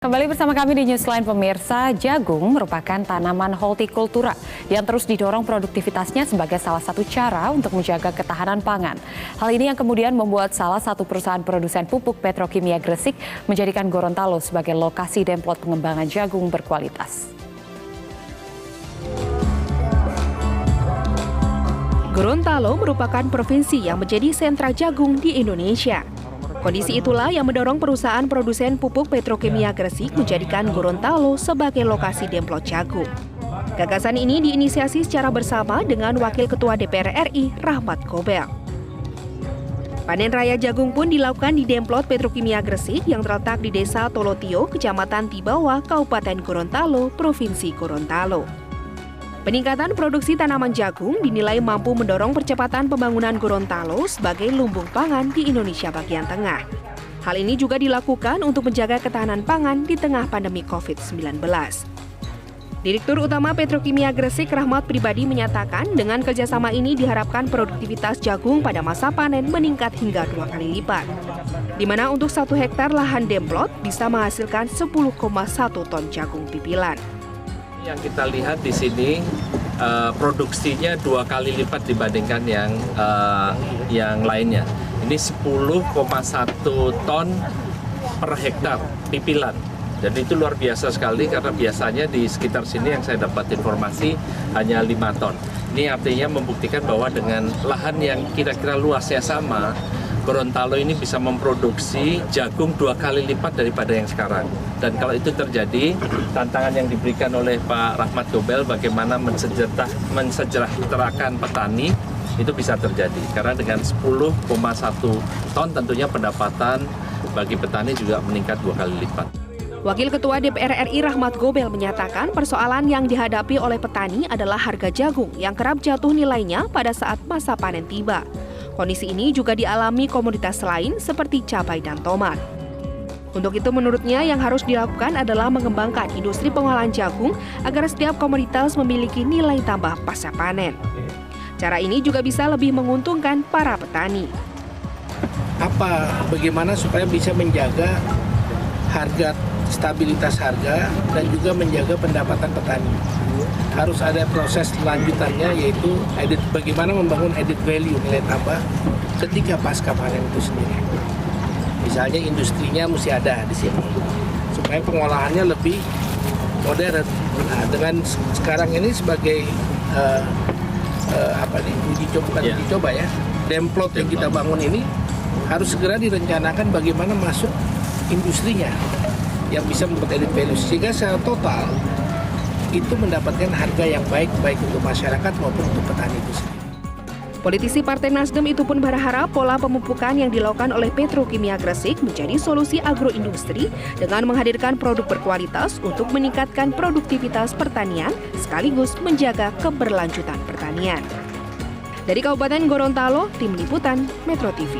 Kembali bersama kami di Newsline pemirsa, jagung merupakan tanaman hortikultura yang terus didorong produktivitasnya sebagai salah satu cara untuk menjaga ketahanan pangan. Hal ini yang kemudian membuat salah satu perusahaan produsen pupuk petrokimia Gresik menjadikan Gorontalo sebagai lokasi demplot pengembangan jagung berkualitas. Gorontalo merupakan provinsi yang menjadi sentra jagung di Indonesia. Kondisi itulah yang mendorong perusahaan produsen pupuk petrokimia Gresik menjadikan Gorontalo sebagai lokasi demplot jagung. Gagasan ini diinisiasi secara bersama dengan Wakil Ketua DPR RI Rahmat Gobel. Panen raya jagung pun dilakukan di demplot petrokimia Gresik yang terletak di Desa Tolotio, Kecamatan Tibawa, Kabupaten Gorontalo, Provinsi Gorontalo. Peningkatan produksi tanaman jagung dinilai mampu mendorong percepatan pembangunan Gorontalo sebagai lumbung pangan di Indonesia bagian tengah. Hal ini juga dilakukan untuk menjaga ketahanan pangan di tengah pandemi COVID-19. Direktur Utama Petrokimia Gresik Rahmat Pribadi menyatakan dengan kerjasama ini diharapkan produktivitas jagung pada masa panen meningkat hingga 2 kali lipat. Di mana untuk 1 hektar lahan demplot bisa menghasilkan 10,1 ton jagung pipilan. Yang kita lihat di sini produksinya 2 kali lipat dibandingkan yang lainnya. Ini 10,1 ton per hektar pipilan. Jadi itu luar biasa sekali karena biasanya di sekitar sini yang saya dapat informasi hanya 5 ton. Ini artinya membuktikan bahwa dengan lahan yang kira-kira luasnya sama, Gorontalo ini bisa memproduksi jagung 2 kali lipat daripada yang sekarang. Dan kalau itu terjadi, tantangan yang diberikan oleh Pak Rahmat Gobel bagaimana mensejahterakan petani itu bisa terjadi. Karena dengan 10,1 ton tentunya pendapatan bagi petani juga meningkat 2 kali lipat. Wakil Ketua DPR RI Rahmat Gobel menyatakan persoalan yang dihadapi oleh petani adalah harga jagung yang kerap jatuh nilainya pada saat masa panen tiba. Kondisi ini juga dialami komoditas lain seperti cabai dan tomat. Untuk itu menurutnya yang harus dilakukan adalah mengembangkan industri pengolahan jagung agar setiap komoditas memiliki nilai tambah pasca panen. Cara ini juga bisa lebih menguntungkan para petani. Bagaimana supaya bisa menjaga harga, stabilitas harga, dan juga menjaga pendapatan petani. Harus ada proses lanjutannya, yaitu bagaimana membangun added value, nilai tambah ketika pasca panen itu sendiri. Misalnya industrinya mesti ada di sini, supaya pengolahannya lebih modern. Nah, dengan sekarang ini sebagai uji coba ya, demplot yang kita bangun ini harus segera direncanakan bagaimana masuk industrinya yang bisa membuat added value, sehingga secara total itu mendapatkan harga yang baik untuk masyarakat maupun untuk petani itu sendiri. Politisi Partai Nasdem itu pun berharap pola pemupukan yang dilakukan oleh Petrokimia Gresik menjadi solusi agroindustri dengan menghadirkan produk berkualitas untuk meningkatkan produktivitas pertanian sekaligus menjaga keberlanjutan pertanian. Dari Kabupaten Gorontalo, Tim Liputan Metro TV.